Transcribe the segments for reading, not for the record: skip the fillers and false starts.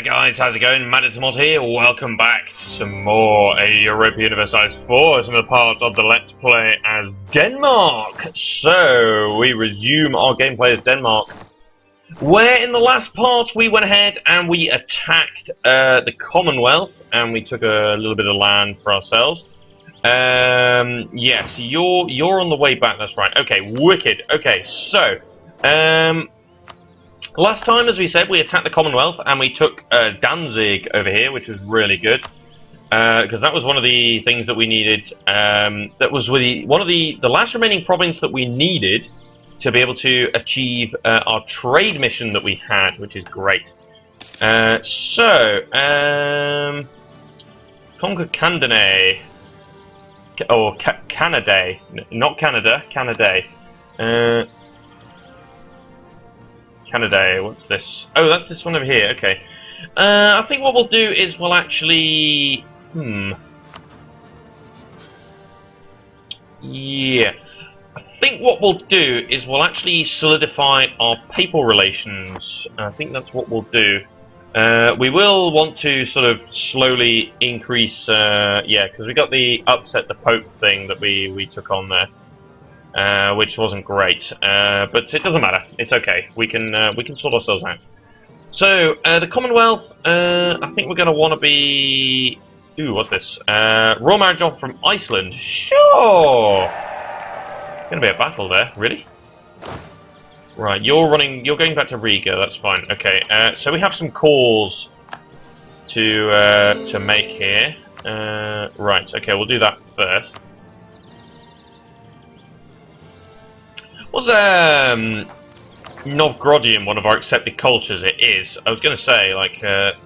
guys, how's it going? Maditamod here, welcome back to some more Europa Universalis IV, as another part of the Let's Play as Denmark. So, we resume our gameplay as Denmark, where in the last part we went ahead and we attacked the Commonwealth, and we took a little bit of land for ourselves. Yes, you're on the way back, that's right. Okay, wicked. Okay, so, last time, as we said, we attacked the Commonwealth and we took Danzig over here, which was really good, because that was one of the things that we needed. That was one of the last remaining province that we needed to be able to achieve our trade mission that we had, which is great. Conquer Candane, or Canada, not Canada, Canada. Canada, what's this? Oh, that's this one over here, okay. I think what we'll do is we'll actually... Yeah. I think what we'll do is we'll actually solidify our papal relations. I think that's what we'll do. We will want to sort of slowly increase... yeah, because we got the upset the Pope thing that we took on there. Which wasn't great, but it doesn't matter. It's okay. We can sort ourselves out. So the Commonwealth, I think we're going to want to be. Ooh, what's this? Royal marriage offer from Iceland. Sure. Going to be a battle there, really? Right, you're going back to Riga. That's fine. Okay. So we have some calls to make here. Right. Okay, we'll do that first. Was Novgorodian one of our accepted cultures? It is. I was going to say, like, it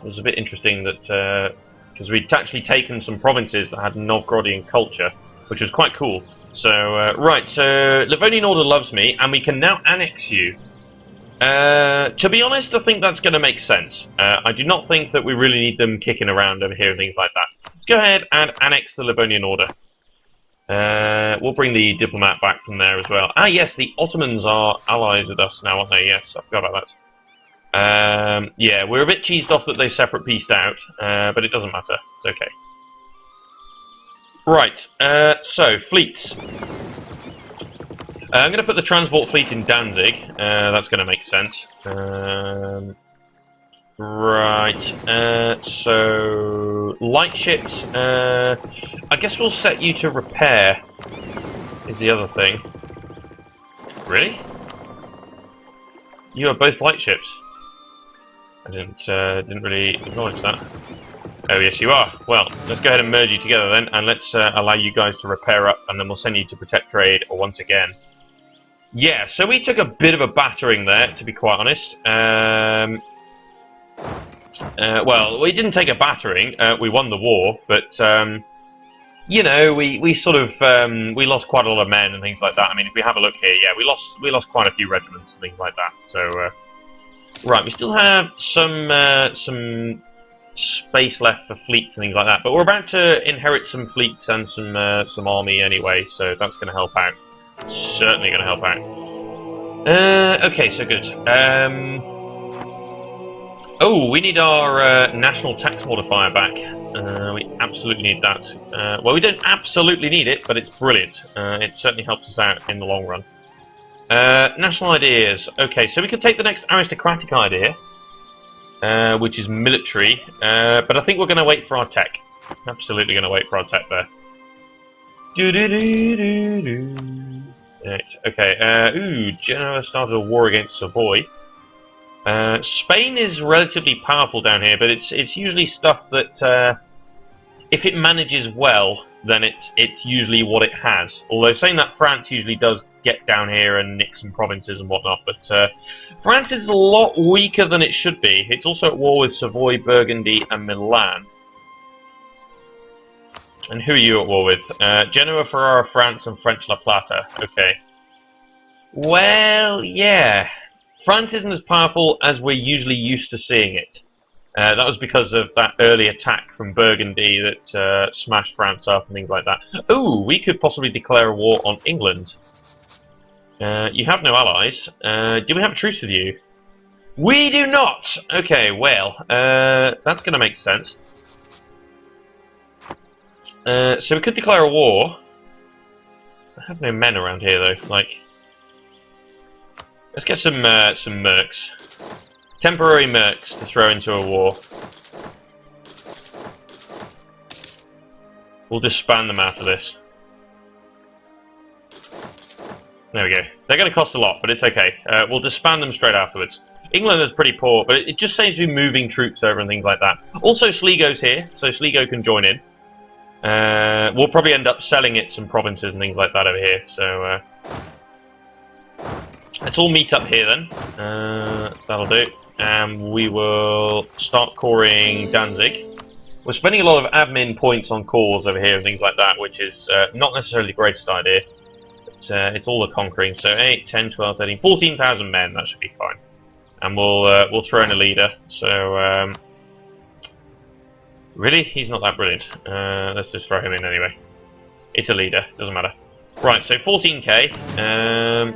was a bit interesting that because we'd actually taken some provinces that had Novgorodian culture, which was quite cool. So, right, so Livonian Order loves me, and we can now annex you. To be honest, I think that's going to make sense. I do not think that we really need them kicking around over here and things like that. Let's go ahead and annex the Livonian Order. We'll bring the diplomat back from there as well. Ah, yes, the Ottomans are allies with us now, aren't they? Yes, I forgot about that. Yeah, we're a bit cheesed off that they separate pieced out, but it doesn't matter. It's okay. Right, so, fleets. I'm going to put the transport fleet in Danzig. That's going to make sense. Right, so light ships, I guess we'll set you to repair, is the other thing. Really? You are both light ships? I didn't really acknowledge that. Oh yes you are. Well, let's go ahead and merge you together then, and let's allow you guys to repair up, and then we'll send you to protect trade once again. Yeah, so we took a bit of a battering there, to be quite honest. Well, we didn't take a battering. We won the war, but you know, we sort of we lost quite a lot of men and things like that. I mean, if we have a look here, yeah, we lost quite a few regiments and things like that. So, right, we still have some space left for fleets and things like that, but we're about to inherit some fleets and some army anyway, so that's going to help out. Certainly going to help out. Okay, so good. Oh, we need our national tax modifier back. We absolutely need that. Well, we don't absolutely need it, but it's brilliant. It certainly helps us out in the long run. National ideas. Okay, so we could take the next aristocratic idea, which is military, but I think we're going to wait for our tech. Absolutely going to wait for our tech there. Right, okay, ooh, Genoa started a war against Savoy. Spain is relatively powerful down here, but it's usually stuff that if it manages well, then it's usually what it has. Although saying that, France usually does get down here and nick some provinces and whatnot, but France is a lot weaker than it should be. It's also at war with Savoy, Burgundy, and Milan. And who are you at war with? Genoa, Ferrara, France, and French La Plata. Okay. Well, yeah. France isn't as powerful as we're usually used to seeing it. That was because of that early attack from Burgundy that smashed France up and things like that. Ooh, we could possibly declare a war on England. You have no allies. Do we have a truce with you? We do not! Okay, well, that's going to make sense. So we could declare a war. I have no men around here, though. Like, let's get some mercs. Temporary mercs to throw into a war. We'll disband them after this. There we go. They're going to cost a lot, but it's okay. We'll disband them straight afterwards. England is pretty poor, but it just saves me moving troops over and things like that. Also, Sligo's here, so Sligo can join in. We'll probably end up selling it some provinces and things like that over here. So let's all meet up here then. That'll do. And we will start coring Danzig. We're spending a lot of admin points on cores over here and things like that, which is not necessarily the greatest idea. But it's all the conquering. So 8, 10, 12, 13, 14,000 men. That should be fine. And we'll throw in a leader. So really, he's not that brilliant. Let's just throw him in anyway. It's a leader. Doesn't matter. Right. So 14k.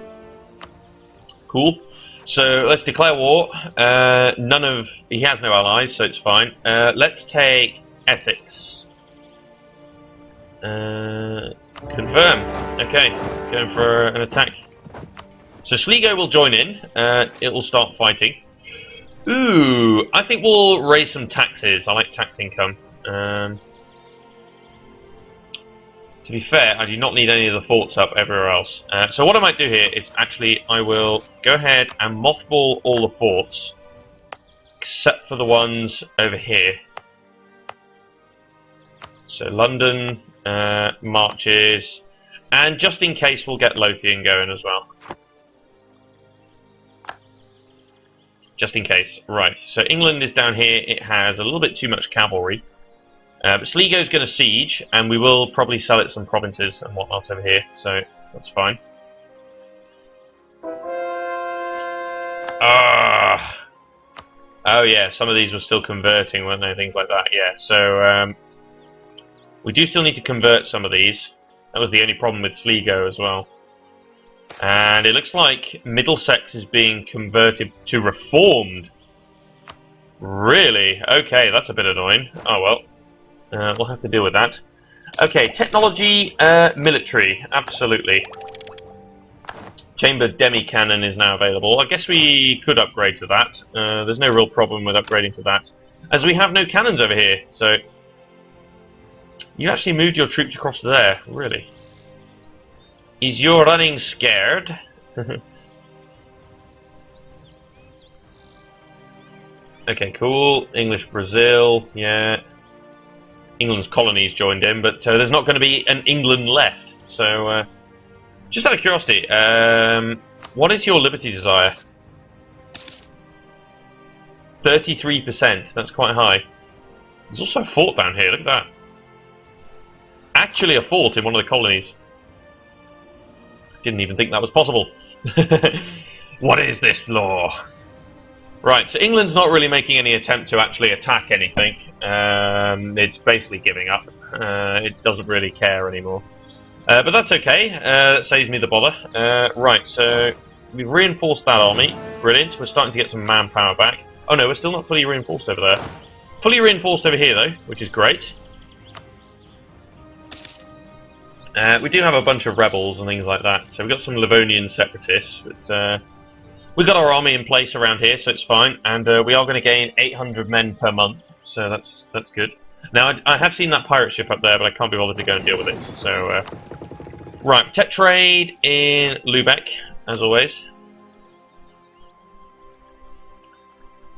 Cool. So let's declare war. He has no allies, so it's fine. Let's take Essex. Confirm. Okay, going for an attack. So Sligo will join in. It will start fighting. Ooh, I think we'll raise some taxes. I like tax income. To be fair, I do not need any of the forts up everywhere else. So what I might do here is actually I will go ahead and mothball all the forts, except for the ones over here. So London marches, and just in case we'll get Lothian going as well. Just in case. Right, so England is down here. It has a little bit too much cavalry. But Sligo's going to siege, and we will probably sell it some provinces and whatnot over here, so that's fine. Oh yeah, some of these were still converting, weren't they? Things like that, yeah. So we do still need to convert some of these. That was the only problem with Sligo as well. And it looks like Middlesex is being converted to Reformed. Really? Okay, that's a bit annoying. Oh well. We'll have to deal with that. Okay, technology, military, absolutely. Chambered demi-cannon is now available. I guess we could upgrade to that. There's no real problem with upgrading to that, as we have no cannons over here. So, you actually moved your troops across there, really? Is your running scared? Okay, cool. English Brazil, yeah. England's colonies joined in, but there's not going to be an England left. So, just out of curiosity, what is your liberty desire? 33%. That's quite high. There's also a fort down here. Look at that. It's actually a fort in one of the colonies. Didn't even think that was possible. What is this law? Right, so England's not really making any attempt to actually attack anything. It's basically giving up. It doesn't really care anymore. But that's okay. That saves me the bother. Right, so we've reinforced that army. Brilliant. We're starting to get some manpower back. Oh no, we're still not fully reinforced over there. Fully reinforced over here, though, which is great. We do have a bunch of rebels and things like that. So we've got some Livonian separatists, but we've got our army in place around here, so it's fine. And we are going to gain 800 men per month, so that's good. Now, I have seen that pirate ship up there, but I can't be bothered to go and deal with it. So, right, tech trade in Lubeck, as always.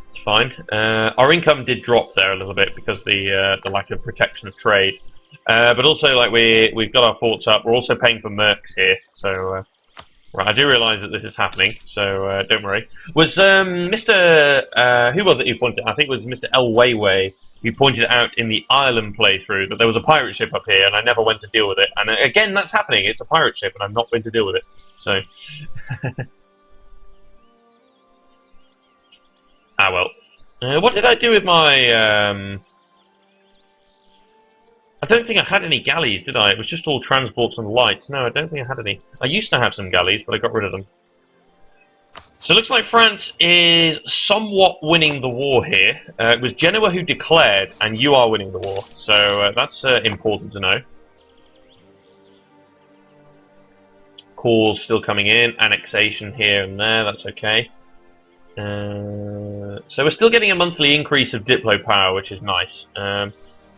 It's fine. Our income did drop there a little bit because the lack of protection of trade. But also, like we've got our forts up. We're also paying for mercs here, so right. I do realise that this is happening, so don't worry. Was Mr. Who was it who pointed it? I think it was Mr. El Weiwei who pointed out in the Ireland playthrough that there was a pirate ship up here, and I never went to deal with it. And again, that's happening. It's a pirate ship, and I'm not going to deal with it. So, well. What did I do with my? I don't think I had any galleys, did I? It was just all transports and lights. No, I don't think I had any. I used to have some galleys, but I got rid of them. So it looks like France is somewhat winning the war here. It was Genoa who declared, and you are winning the war. So that's important to know. Calls still coming in, annexation here and there, that's okay. So we're still getting a monthly increase of Diplo power, which is nice.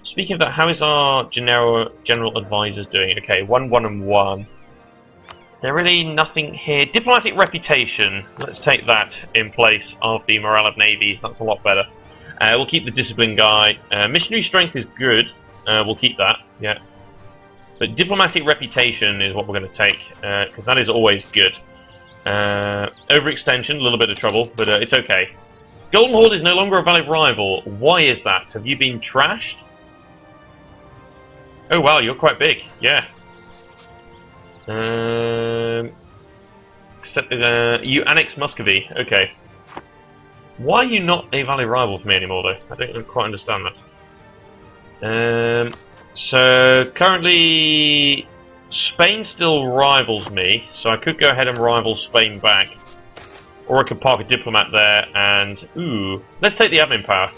Speaking of that, how is our general advisors doing? Okay, 1, 1, and 1. Is there really nothing here? Diplomatic reputation. Let's take that in place of the morale of navies. That's a lot better. We'll keep the discipline guy. Missionary strength is good. We'll keep that. Yeah. But diplomatic reputation is what we're going to take, because that is always good. Overextension, a little bit of trouble, but it's okay. Golden Horde is no longer a valid rival. Why is that? Have you been trashed? Oh wow, you're quite big. Yeah. You annex Muscovy. Okay. Why are you not a valid rival for me anymore, though? I don't quite understand that. So currently, Spain still rivals me, so I could go ahead and rival Spain back. Or I could park a diplomat there and... Ooh, let's take the admin power.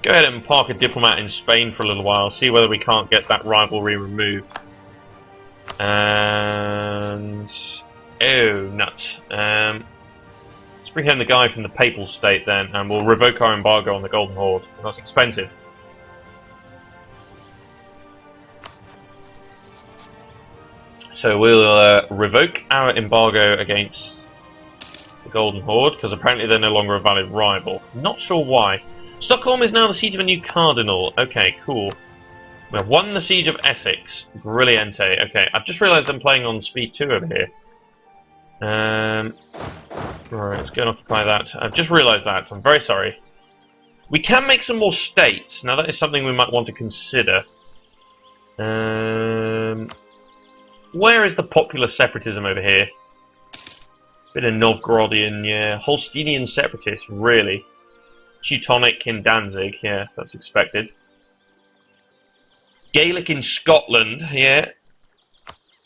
Go ahead and park a diplomat in Spain for a little while, see whether we can't get that rivalry removed. And... Oh, nuts. Let's bring home the guy from the Papal State then, and we'll revoke our embargo on the Golden Horde, because that's expensive. So we'll revoke our embargo against the Golden Horde, because apparently they're no longer a valid rival. Not sure why. Stockholm is now the siege of a new cardinal. Okay, cool. We have won the siege of Essex. Brilliante. Okay, I've just realised I'm playing on speed 2 over here. Right, let's go and occupy that. I've just realised that. I'm very sorry. We can make some more states. Now that is something we might want to consider. Where is the popular separatism over here? Bit of Novgorodian, yeah. Holsteinian separatists, really. Teutonic in Danzig, yeah, that's expected. Gaelic in Scotland, yeah.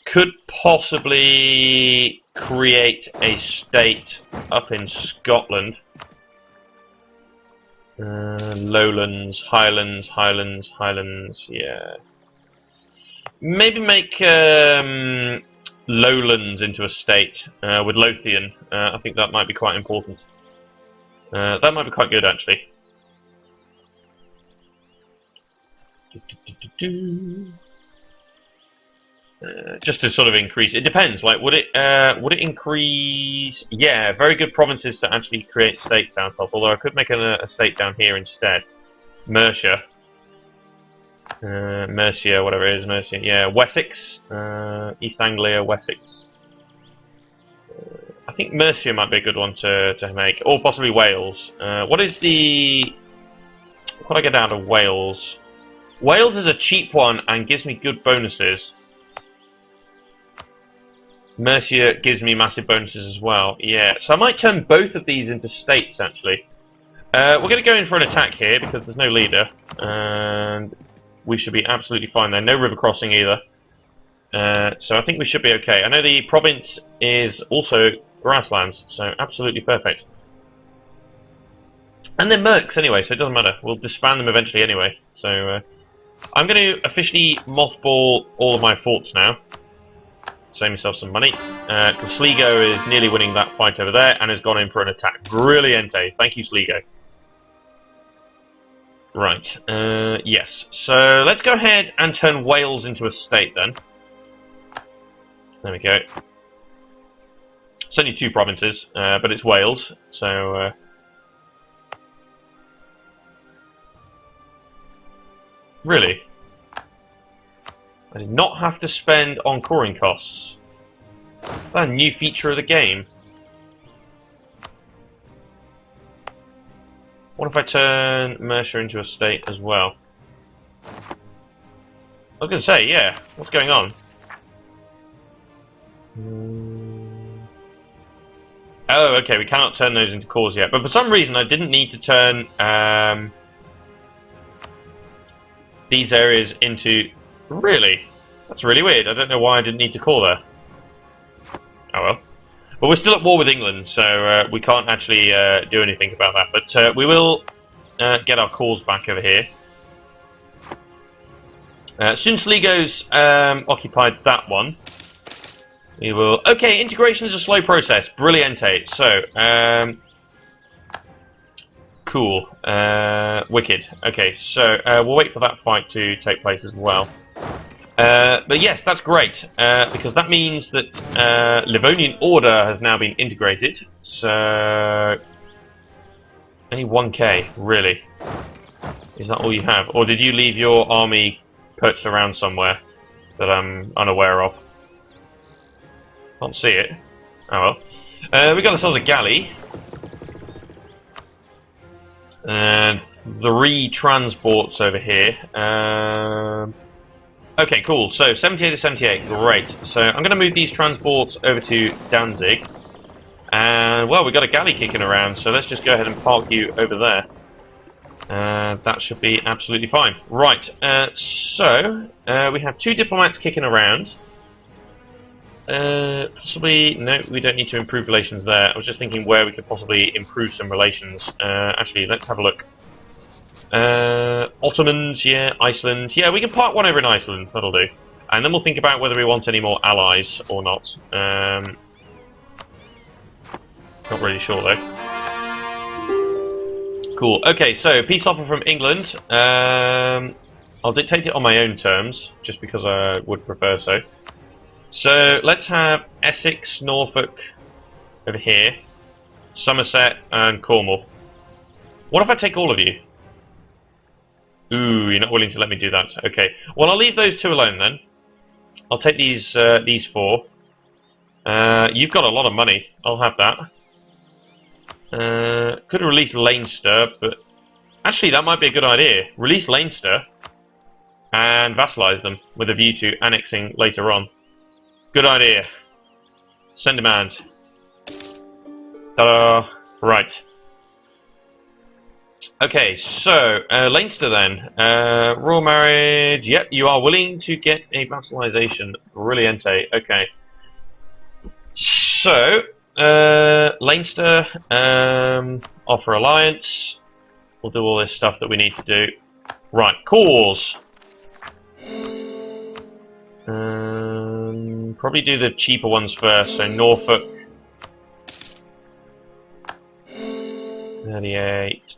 Could possibly create a state up in Scotland. Lowlands, Highlands, yeah. Maybe make Lowlands into a state with Lothian. I think that might be quite important. That might be quite good, actually. Just to sort of increase, it depends. Like, would it increase? Yeah, very good provinces to actually create states out of. Although I could make a state down here instead. Mercia, whatever it is, Mercia. Yeah, Wessex, East Anglia, Wessex. I think Mercia might be a good one to make, or possibly Wales. What do I get out of Wales? Wales is a cheap one and gives me good bonuses. Mercia gives me massive bonuses as well. Yeah, so I might turn both of these into states, actually. We're going to go in for an attack here because there's no leader, and we should be absolutely fine there. No river crossing either. So I think we should be okay. I know the province is also grasslands, so absolutely perfect. And they're mercs anyway, so it doesn't matter. We'll disband them eventually anyway. So I'm going to officially mothball all of my forts now. Save myself some money. Because Sligo is nearly winning that fight over there and has gone in for an attack. Brilliante. Thank you, Sligo. Right. Yes. So let's go ahead and turn Wales into a state then. There we go. It's only 2 provinces, but it's Wales, so... Really? I did not have to spend on coring costs. That's a new feature of the game. What if I turn Mercia into a state as well? I was going to say, yeah, what's going on? Oh, okay, we cannot turn those into cores yet. But for some reason, I didn't need to turn these areas into... Really? That's really weird. I don't know why I didn't need to core there. Oh well. But we're still at war with England, so we can't actually do anything about that. But we will get our cause back over here. Soon Sligo's occupied that one. We will... Okay, integration is a slow process. Brilliante. So, cool. Wicked. Okay, so we'll wait for that fight to take place as well. But yes, that's great, because that means that Livonian Order has now been integrated. So... Only 1k, really? Is that all you have? Or did you leave your army perched around somewhere that I'm unaware of? Can't see it. Oh well. We got ourselves a galley. And 3 transports over here. Okay, cool. So 78 to 78, great. So I'm going to move these transports over to Danzig. And well, we've got a galley kicking around, so let's just go ahead and park you over there. That should be absolutely fine. Right, so we have 2 diplomats kicking around. Possibly, no, we don't need to improve relations there. I was just thinking where we could possibly improve some relations. Actually, let's have a look. Ottomans, yeah, Iceland. Yeah, we can park one over in Iceland, that'll do. And then we'll think about whether we want any more allies or not. Not really sure, though. Cool. Okay, so peace offer from England. I'll dictate it on my own terms, just because I would prefer so. So let's have Essex, Norfolk over here, Somerset, and Cornwall. What if I take all of you? Ooh, you're not willing to let me do that. Okay. Well, I'll leave those 2 alone then. I'll take these 4. You've got a lot of money. I'll have that. Could release Leinster, but actually that might be a good idea. Release Leinster and vassalize them with a view to annexing later on. Good idea. Send demand. Ta-da! Right. Okay, so Leinster then. Royal marriage. Yep, you are willing to get a vassalization. Brilliante. Okay. So Leinster, offer alliance. We'll do all this stuff that we need to do. Right, cause. Probably do the cheaper ones first. So Norfolk, 38,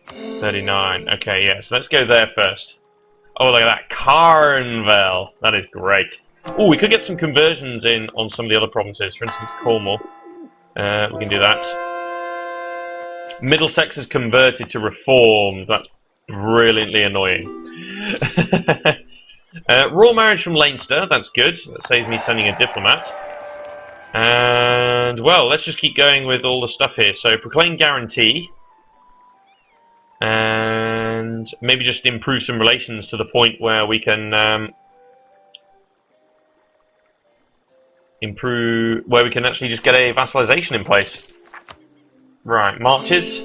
39. Okay, yeah. So let's go there first. Oh, look at that, Carnvel. That is great. Oh, we could get some conversions in on some of the other provinces. For instance, Cornwall. We can do that. Middlesex is converted to Reformed. That's brilliantly annoying. Royal marriage from Leinster. That's good. That saves me sending a diplomat. And, well, let's just keep going with all the stuff here. So, proclaim guarantee. And maybe just improve some relations to the point where we can... where we can actually just get a vassalization in place. Right, marches.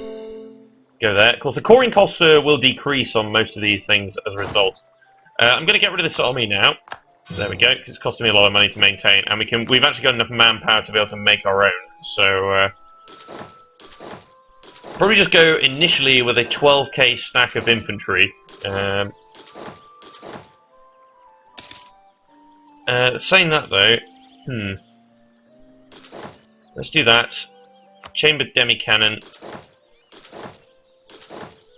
Go there. Of course, the coring costs will decrease on most of these things as a result. I'm going to get rid of this army now. There we go, because it's costing me a lot of money to maintain, and we've actually got enough manpower to be able to make our own. So, probably just go initially with a 12k stack of infantry. Saying that though, let's do that. Chambered demi-cannon.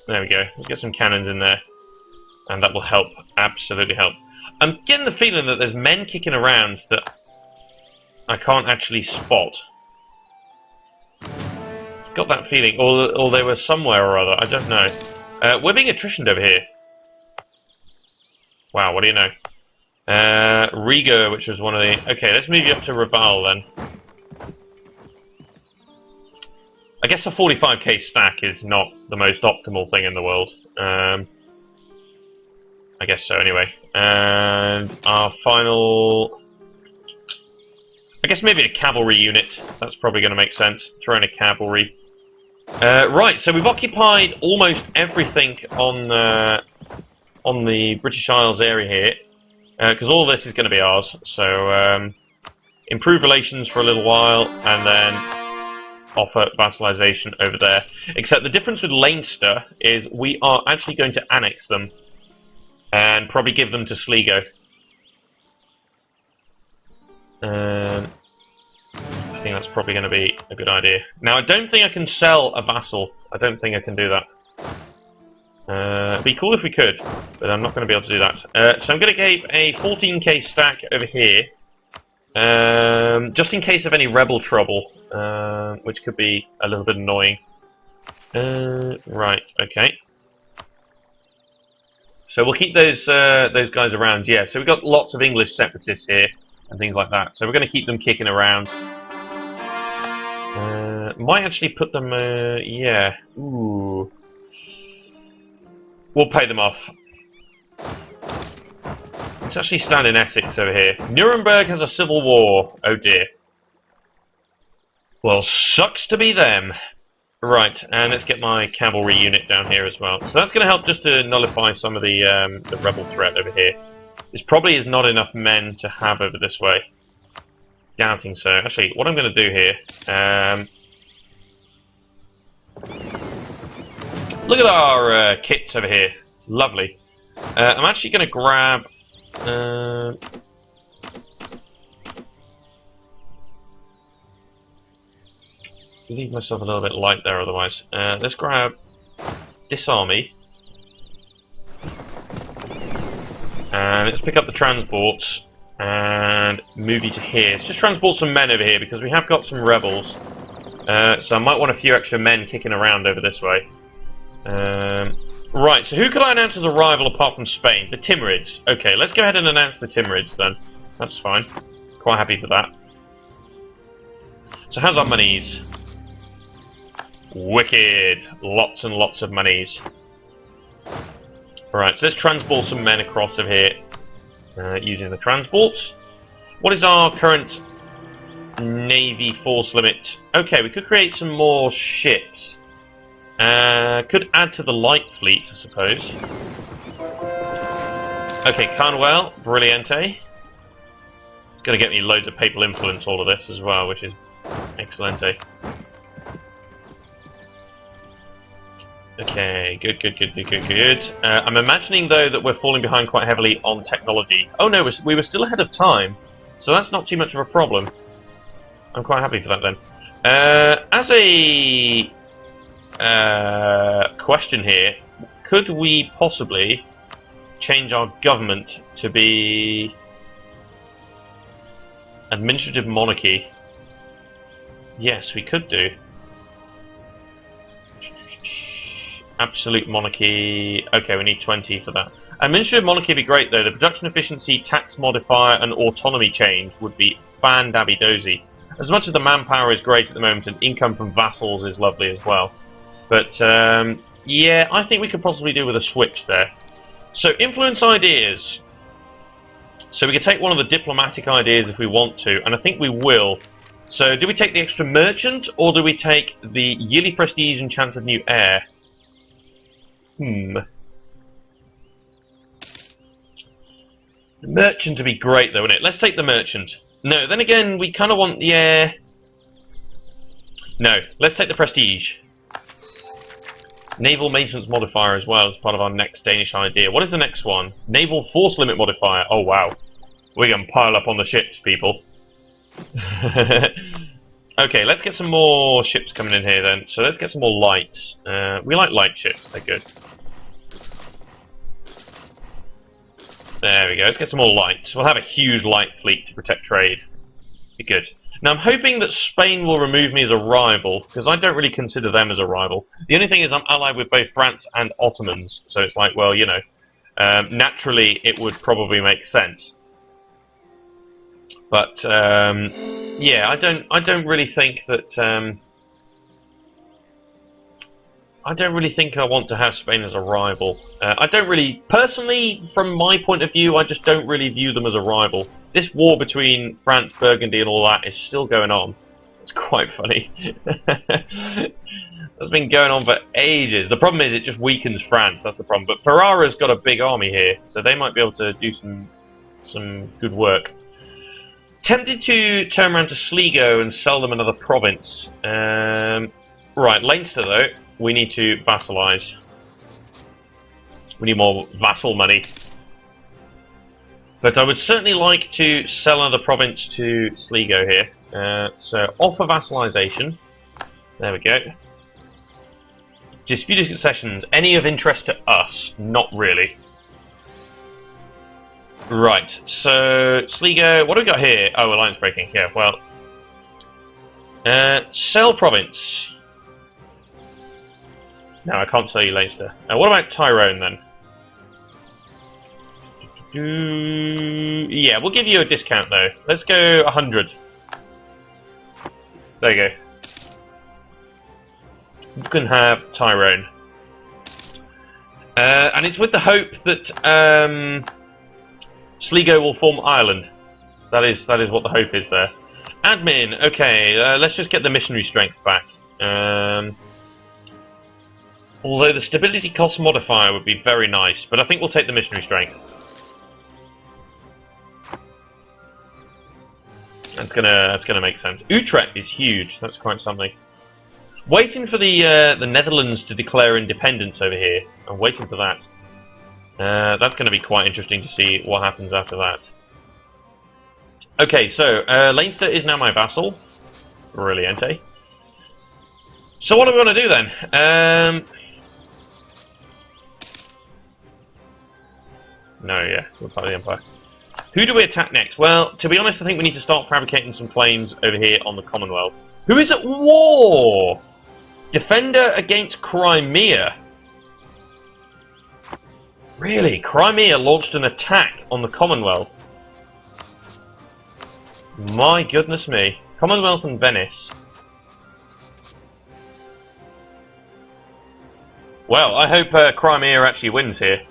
There we go. Let's get some cannons in there. And that will help. Absolutely help. I'm getting the feeling that there's men kicking around that I can't actually spot. Got that feeling. Or they were somewhere or other. I don't know. We're being attritioned over here. Wow, what do you know? Riga, which was one of the... Okay, let's move you up to Raval then. I guess a 45k stack is not the most optimal thing in the world. I guess so, anyway. And our final... I guess maybe a cavalry unit. That's probably going to make sense. Throw in a cavalry. Right, so we've occupied almost everything on the British Isles area here. Because all of this is going to be ours. So, improve relations for a little while, and then offer vassalization over there. Except the difference with Leinster is we are actually going to annex them and probably give them to Sligo. I think that's probably going to be a good idea. Now, I don't think I can sell a vassal. I don't think I can do that. It'd be cool if we could, but I'm not going to be able to do that. So I'm going to give a 14k stack over here, just in case of any rebel trouble, which could be a little bit annoying. Right, okay. So we'll keep those guys around. Yeah, so we've got lots of English separatists here and things like that. So we're going to keep them kicking around. Might actually put them. Yeah. Ooh. We'll pay them off. Let's actually stand in Essex over here. Nuremberg has a civil war. Oh dear. Well, sucks to be them. Right, and let's get my cavalry unit down here as well. So that's going to help just to nullify some of the rebel threat over here. This probably is not enough men to have over this way. Doubting so. Actually, what I'm going to do here... look at our kits over here. Lovely. I'm actually going to grab... leave myself a little bit light there otherwise. Let's grab this army. And let's pick up the transports and move you to here. Let's just transport some men over here because we have got some rebels. So I might want a few extra men kicking around over this way. Right, so who could I announce as a rival apart from Spain? The Timurids. Okay, let's go ahead and announce the Timurids then. That's fine. Quite happy for that. So how's our monies? Wicked. Lots and lots of monies. Alright, so let's transport some men across over here using the transports. What is our current Navy force limit? Okay, we could create some more ships. Could add to the light fleet, I suppose. Okay, Carnwell, brilliante. It's going to get me loads of papal influence, all of this as well, which is excellente. Okay, good. I'm imagining, though, that we're falling behind quite heavily on technology. Oh no, we were still ahead of time, so that's not too much of a problem. I'm quite happy for that, then. As a question here, could we possibly change our government to be administrative monarchy? Yes, we could do. Absolute monarchy. Okay, we need 20 for that. Administrative monarchy would be great, though. The production efficiency, tax modifier, and autonomy change would be fan-dabby-dozy. As much as the manpower is great at the moment, and income from vassals is lovely as well. But, yeah, I think we could possibly do with a switch there. So, influence ideas. So we could take one of the diplomatic ideas if we want to, and I think we will. So, do we take the extra merchant, or do we take the yearly prestige and chance of new heir? The merchant would be great, though, wouldn't it? Let's take the merchant. No, then again, we kind of want the heir. No, let's take the prestige. Naval maintenance modifier as well as part of our next Danish idea. What is the next one? Naval force limit modifier. Oh, wow. We're going to pile up on the ships, people. Okay, let's get some more ships coming in here then. So let's get some more lights. We like light ships, they're good. There we go, let's get some more lights. We'll have a huge light fleet to protect trade. Be good. Now I'm hoping that Spain will remove me as a rival, because I don't really consider them as a rival. The only thing is I'm allied with both France and Ottomans, so it's like, well, you know, naturally it would probably make sense. But yeah, I don't really think that I don't really think I want to have Spain as a rival. I don't really, personally, from my point of view, I just don't really view them as a rival. This war between France, Burgundy, and all that is still going on. It's quite funny. It's been going on for ages. The problem is it just weakens France. That's the problem. But Ferrara's got a big army here, so they might be able to do some good work. Tempted to turn around to Sligo and sell them another province. Right, Leinster though, we need to vassalise. We need more vassal money. But I would certainly like to sell another province to Sligo here. So, offer vassalisation. There we go. Disputed concessions. Any of interest to us? Not really. Right, so Sligo, what do we got here? Oh, alliance breaking. Yeah, well. Sell province. No, I can't sell you Leinster. What about Tyrone then? Yeah, we'll give you a discount though. Let's go 100. There you go. You can have Tyrone. And it's with the hope that Sligo will form Ireland. That is what the hope is there. Admin, okay, let's just get the missionary strength back. Although the stability cost modifier would be very nice, but I think we'll take the missionary strength. That's gonna make sense. Utrecht is huge. That's quite something. Waiting for the Netherlands to declare independence over here. I'm waiting for that. That's going to be quite interesting to see what happens after that. Okay, so Leinster is now my vassal. Brilliante. So what are we going to do then? No, yeah, we're part of the Empire. Who do we attack next? Well, to be honest, I think we need to start fabricating some claims over here on the Commonwealth. Who is at war? Defender against Crimea. Really? Crimea launched an attack on the Commonwealth. My goodness me. Commonwealth and Venice. Well, I hope Crimea actually wins here,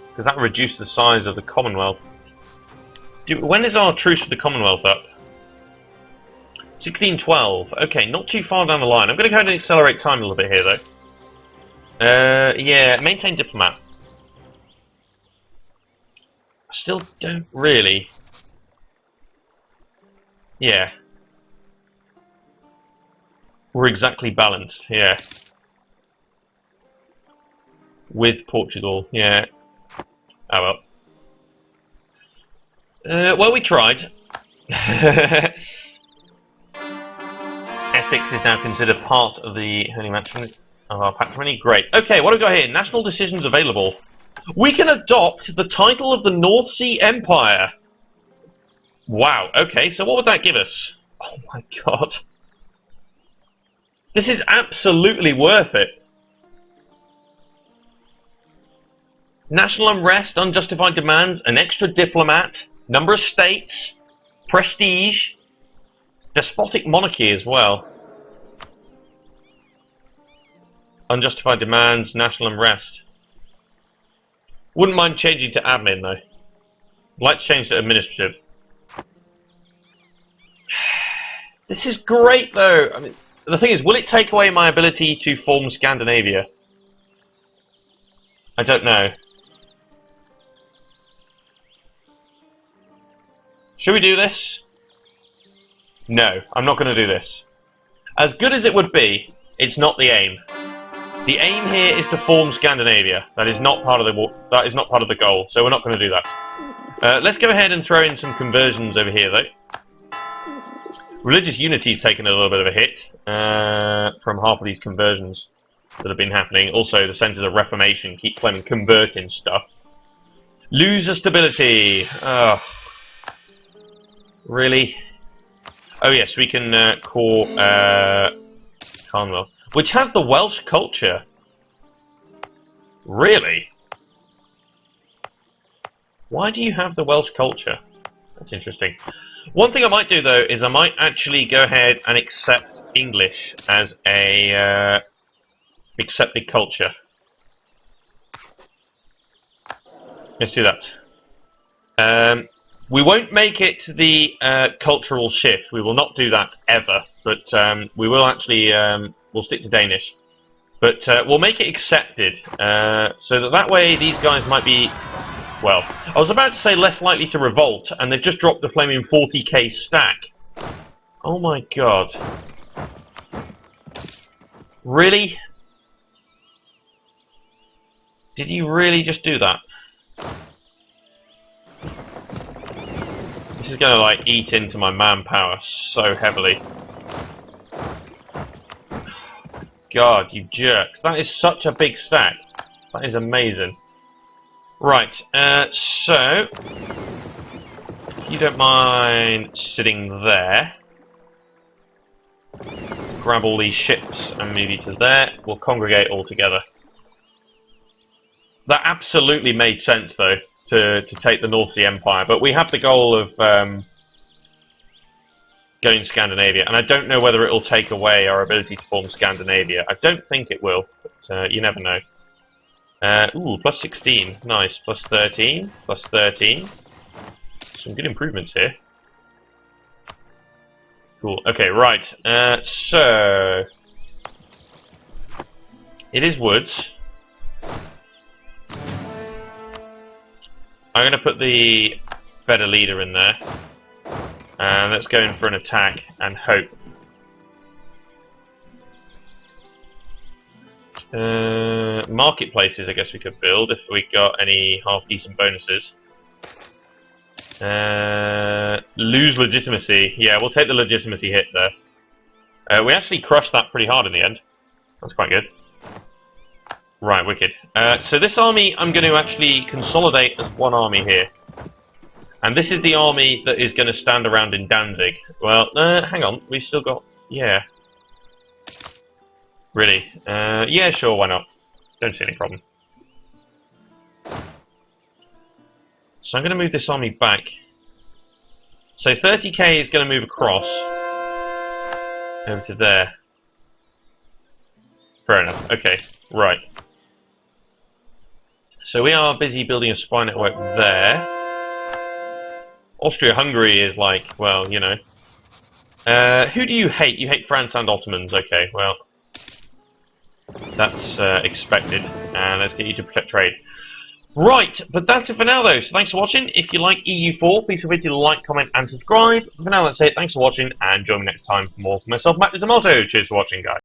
because that reduced the size of the Commonwealth. When is our truce with the Commonwealth up? 1612. Okay, not too far down the line. I'm going to go ahead and accelerate time a little bit here, though. Yeah, maintain diplomat. I still don't really... Yeah. We're exactly balanced, yeah. With Portugal, yeah. Oh well. Well, we tried. Essex is now considered part of the Holy Matrimony of our patrimony. Great. Okay, what have we got here? National decisions available. We can adopt the title of the North Sea Empire. Wow. Okay, so what would that give us? Oh my god. This is absolutely worth it. National unrest, unjustified demands, an extra diplomat, number of states, prestige, despotic monarchy as well. Unjustified demands, national unrest. Wouldn't mind changing to admin though. I'd like to change to administrative. This is great though. I mean, the thing is, will it take away my ability to form Scandinavia? I don't know. Should we do this? No, I'm not going to do this. As good as it would be, it's not the aim. The aim here is to form Scandinavia. That is not part of the goal, so we're not going to do that. Let's go ahead and throw in some conversions over here, though. Religious unity's taken a little bit of a hit from half of these conversions that have been happening. Also, the centers of Reformation keep claiming converting stuff. Loser stability. Oh. Really? Oh yes, we can call Commonwealth, which has the Welsh culture. Really? Why do you have the Welsh culture? That's interesting. One thing I might do though is I might actually go ahead and accept English as a accepted culture. Let's do that. We won't make it the cultural shift. We will not do that ever. But we will actually we'll stick to Danish. But we'll make it accepted, so that way these guys might be well, I was about to say less likely to revolt, and they've just dropped the flaming 40k stack. Oh my god. Really? Did you really just do that? This is gonna, like, eat into my manpower so heavily. God, you jerks. That is such a big stack. That is amazing. Right, so... if you don't mind sitting there... grab all these ships and move you to there. We'll congregate all together. That absolutely made sense, though, to take the North Sea Empire. But we have the goal of going Scandinavia, and I don't know whether it will take away our ability to form Scandinavia. I don't think it will, but you never know. Ooh, plus 16. Nice. Plus 13. Plus 13. Some good improvements here. Cool. Okay, right. So... it is woods. I'm going to put the better leader in there. And let's go in for an attack and hope. Marketplaces, I guess we could build if we got any half-decent bonuses. Lose legitimacy. Yeah, we'll take the legitimacy hit there. We actually crushed that pretty hard in the end. That's quite good. Right, wicked. So this army I'm going to actually consolidate as one army here. And this is the army that is going to stand around in Danzig. Well, hang on. We've still got... yeah. Really? Yeah, sure, why not? Don't see any problem. So I'm going to move this army back. So 30k is going to move across. Over to there. Fair enough. Okay, right. So we are busy building a spy network there. Austria-Hungary is like, well, you know. Who do you hate? You hate France and Ottomans. Okay, well. That's expected. And let's get you to protect trade. Right, but that's it for now, though. So thanks for watching. If you like EU4, please feel free to like, comment, and subscribe. For now, that's it. Thanks for watching, and join me next time for more for myself, Matt the Tomato. Cheers for watching, guys.